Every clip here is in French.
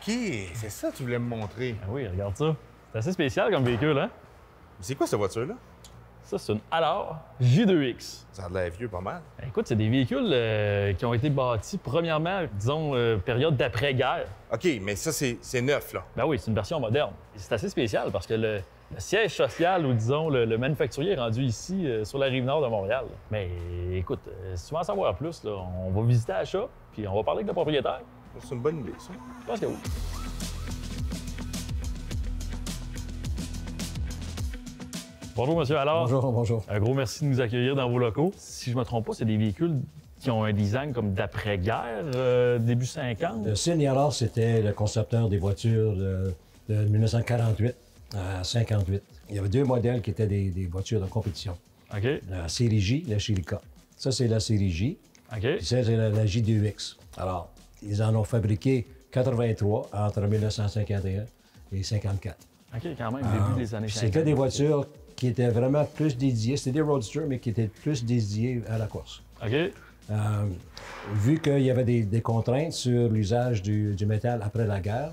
OK, c'est ça que tu voulais me montrer. Ben oui, regarde ça. C'est assez spécial comme véhicule, hein? C'est quoi cette voiture-là? Ça, c'est une Allure J2X. Ça a l'air vieux pas mal. Ben, écoute, c'est des véhicules qui ont été bâtis premièrement, disons, période d'après-guerre. OK, mais ça, c'est neuf, là. Ben oui, c'est une version moderne. Et c'est assez spécial parce que le siège social, ou disons, le manufacturier est rendu ici, sur la rive nord de Montréal. Mais écoute, si tu veux en savoir plus, là, on va visiter la shop, puis on va parler avec le propriétaire. C'est une bonne idée, ça. Je pense que oui. Bonjour, monsieur Allard. Bonjour, bonjour. Un gros merci de nous accueillir dans vos locaux. Si je ne me trompe pas, c'est des véhicules qui ont un design comme d'après-guerre, début 50. Sidney Allard, c'était le concepteur des voitures de 1948 à 58. Il y avait deux modèles qui étaient des voitures de compétition. OK. La série J, la série K. Ça, c'est la série J. OK. Puis ça, c'est la J2X. Alors, ils en ont fabriqué 83 entre 1951 et 54. OK, quand même, début des années 50. C'était des voitures qui étaient vraiment plus dédiées. C'était des roadsters, mais qui étaient plus dédiées à la course. OK. Vu qu'il y avait des contraintes sur l'usage du métal après la guerre,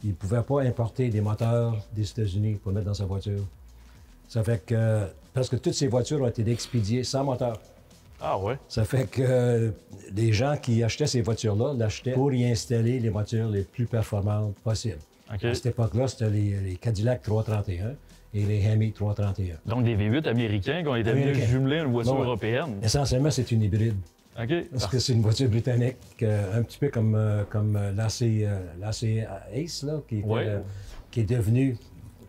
il ne pouvait pas importer des moteurs des États-Unis pour mettre dans sa voiture. Ça fait que presque toutes ces voitures ont été expédiées sans moteur. Ah ouais? Ça fait que les gens qui achetaient ces voitures-là l'achetaient pour y installer les voitures les plus performantes possibles. OK. À cette époque-là, c'était les Cadillac 331 et les Hemi 331. Donc des V8 américains qui ont été venus jumeler une voiture Bon, ouais. européenne. Essentiellement, c'est une hybride. OK. Parce que c'est une voiture britannique, un petit peu comme l'AC Ace, là, qui est devenue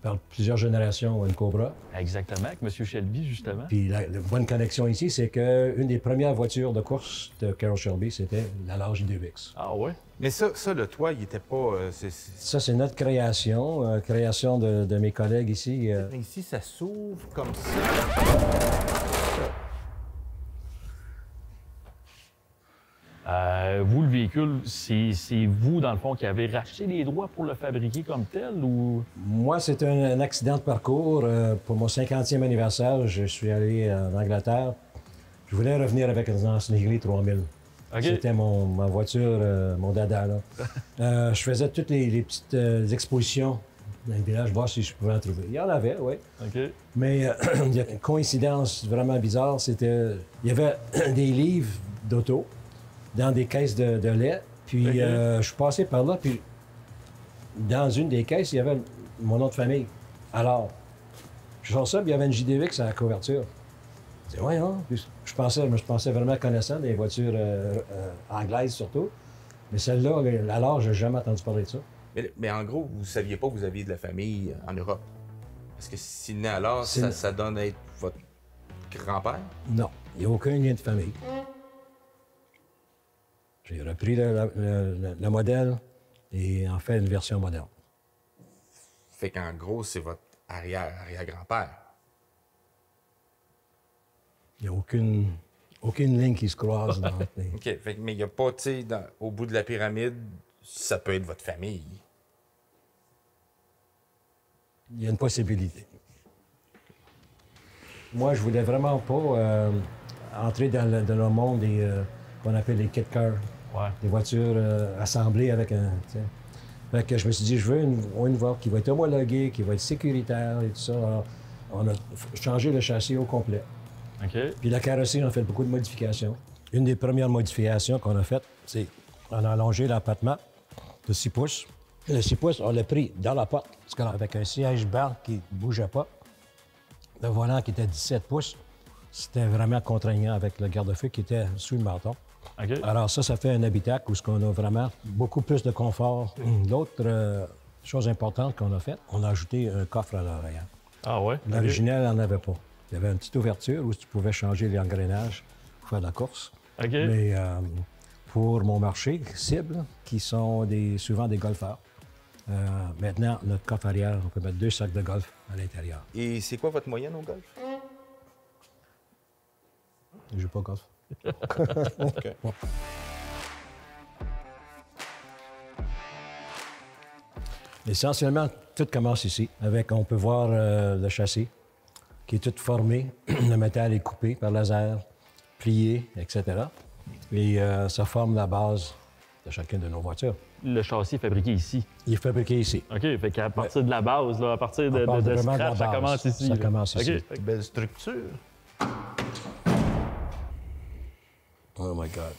par plusieurs générations une Cobra. Exactement, avec M. Shelby, justement. Puis la bonne connexion ici, c'est qu'une des premières voitures de course de Carroll Shelby, c'était la Allure J2X. Ah ouais? Mais ça, le toit, il était pas... Ça, c'est notre création, création de mes collègues ici. Ici, ça s'ouvre comme ça. Vous, le véhicule, c'est vous, dans le fond, qui avez racheté les droits pour le fabriquer comme tel, ou... Moi, c'est un accident de parcours. Pour mon 50e anniversaire, je suis allé en Angleterre. Je voulais revenir avec une Encinelli 3000. OK. C'était ma voiture, mon dada. Là. Je faisais toutes les petites expositions dans le village, voir si je pouvais en trouver. Il y en avait, oui. OK. Mais il y a une coïncidence vraiment bizarre, c'était... Il y avait des livres d'auto dans des caisses de lait. Puis OK. je suis passé par là, puis dans une des caisses, il y avait mon nom de famille. Alors, je sors ça, puis il y avait une JDX à la couverture. Je dis, ouais, non. Puis je pensais vraiment connaissant des voitures anglaises surtout. Mais celle-là, alors, j'ai jamais entendu parler de ça. Mais en gros, vous saviez pas que vous aviez de la famille en Europe. Parce que Sidney alors, ça donne à être votre grand-père? Non, il n'y a aucun lien de famille. J'ai repris le modèle et en fait une version moderne. Fait qu'en gros, c'est votre arrière-grand-père. Il n'y a aucune ligne qui se croise dans les... OK. Fait que, mais il n'y a pas, tu sais, au bout de la pyramide, ça peut être votre famille. Il y a une possibilité. Moi, je voulais vraiment pas entrer dans le monde des qu'on appelle les kit cars. Ouais. Des voitures assemblées avec un... T'sais. Fait que je me suis dit, je veux une voiture qui va être homologuée, qui va être sécuritaire et tout ça. Alors, on a changé le châssis au complet. OK. Puis la carrosserie, on a fait beaucoup de modifications. Une des premières modifications qu'on a faites, c'est on a allongé l'empattement de 6 pouces. Le 6 pouces, on l'a pris dans la porte, parce qu'avec un siège bas qui ne bougeait pas, le volant qui était 17 pouces, c'était vraiment contraignant avec le garde-feu qui était sous le menton. OK. Alors ça fait un habitacle où on a vraiment beaucoup plus de confort. L'autre chose importante qu'on a faite, on a ajouté un coffre à l'arrière. Ah ouais? L'original n'en avait pas. Il y avait une petite ouverture où tu pouvais changer les engrenages pour faire de la course. OK. Mais pour mon marché cible, qui sont souvent des golfeurs, maintenant, notre coffre arrière, on peut mettre 2 sacs de golf à l'intérieur. Et c'est quoi votre moyenne au golf? Je joue pas au golf. OK. Essentiellement, tout commence ici. On peut voir le châssis qui est tout formé. Le métal est coupé par laser, plié, etc. Et ça forme la base de chacune de nos voitures. le châssis est fabriqué ici. Il est fabriqué ici. OK, fait qu'à partir de la base, là, à partir de scratch, ça commence ici. Ça commence ici. OK. Belle structure. Oh my God.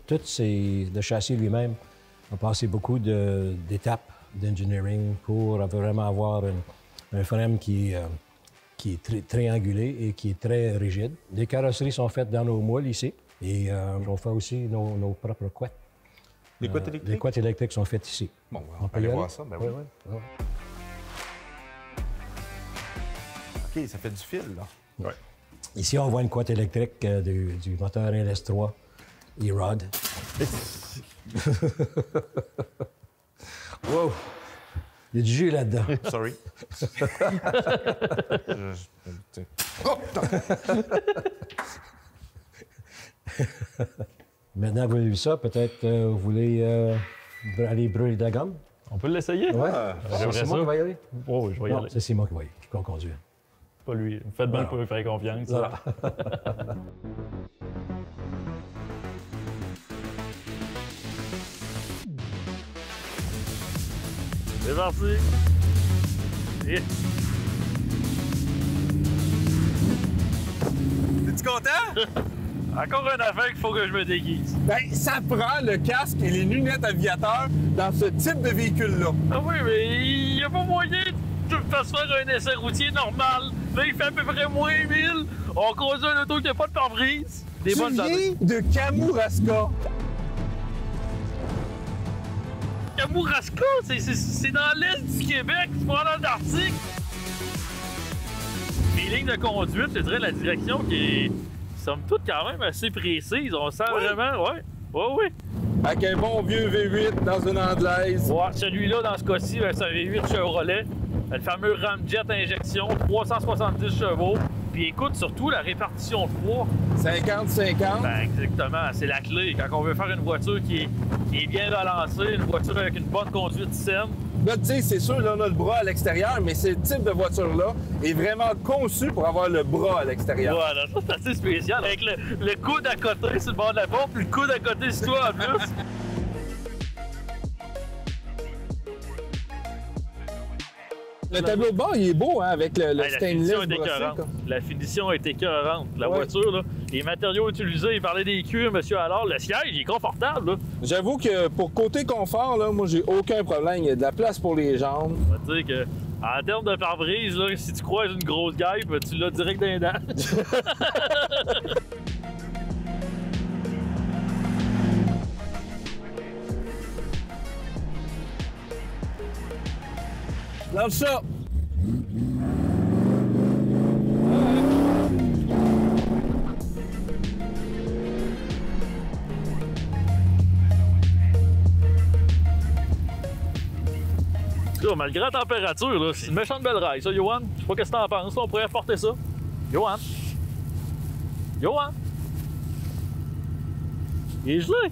Le châssis lui-même a passé beaucoup d'étapes d'engineering pour vraiment avoir un frame qui est triangulé et qui est très rigide. Les carrosseries sont faites dans nos moules ici et on fait aussi nos propres couettes. Les couettes électriques? Les couettes électriques sont faites ici. Bon, on peut aller voir ça. Ben oui. Oui. OK, ça fait du fil, là. Ouais. Ici, on voit une couette électrique du moteur LS3 E-Rod. Wow! Il y a du jus là-dedans. Sorry. Maintenant que vous avez vu ça, peut-être vous voulez aller brûler de la gomme? On peut l'essayer? Ouais. J'aimerais C'est ça. moi qui vais y aller? Oh, oui, je vais y Non, aller. c'est moi qui vais y aller. Je vais conduire. Pas lui. Faites bien pour lui faire confiance. Voilà. C'est parti. Yeah. Es-tu content? Encore une affaire qu'il faut que je me déguise. Ben, ça prend le casque et les lunettes aviateurs dans ce type de véhicule-là. Ah oui, mais il n'y a pas moyen de faire un essai routier normal. Là, il fait à peu près moins 1000. On conduit un auto qui n'a pas de pare-brise. Des Tu bonnes viens années. de Kamouraska. Kamouraska, c'est dans l'est du Québec, c'est pas dans l'Arctique. Les lignes de conduite, je dirais la direction qui est, somme toute, quand même assez précise. On sent vraiment, ouais. Avec un bon vieux V8 dans une anglaise. Ouais, celui-là, dans ce cas-ci, c'est un V8 Chevrolet. Le fameux Ramjet injection, 370 chevaux. Puis écoute, surtout la répartition de poids. 50-50. Ben exactement, c'est la clé. Quand on veut faire une voiture qui est bien balancée, une voiture avec une bonne conduite saine. Là, tu sais, c'est sûr, là, on a le bras à l'extérieur, mais ce type de voiture-là est vraiment conçu pour avoir le bras à l'extérieur. Voilà, ça c'est assez spécial. Avec le coude à côté sur le bord de la porte, puis le coude à côté sur toi en plus. Le tableau de bord, il est beau, hein, avec le Hey, stainless est brossé, écœurante. quoi. La finition est écœurante. La Ouais. voiture, là, les matériaux utilisés, il parlait des cuirs, monsieur Allard. Le siège, il est confortable. Là. J'avoue que pour côté confort, là, moi, j'ai aucun problème. Il y a de la place pour les jambes. On va te dire que, en termes de pare-brise, là, si tu croises une grosse guêpe, tu l'as direct dans les dents. Lance ça! Là, malgré la température, là, c'est une méchante belle rail, ça, Johan. Je sais pas qu'est-ce que t'en penses. Là, on pourrait reporter ça. Johan! Johan! Il est gelé!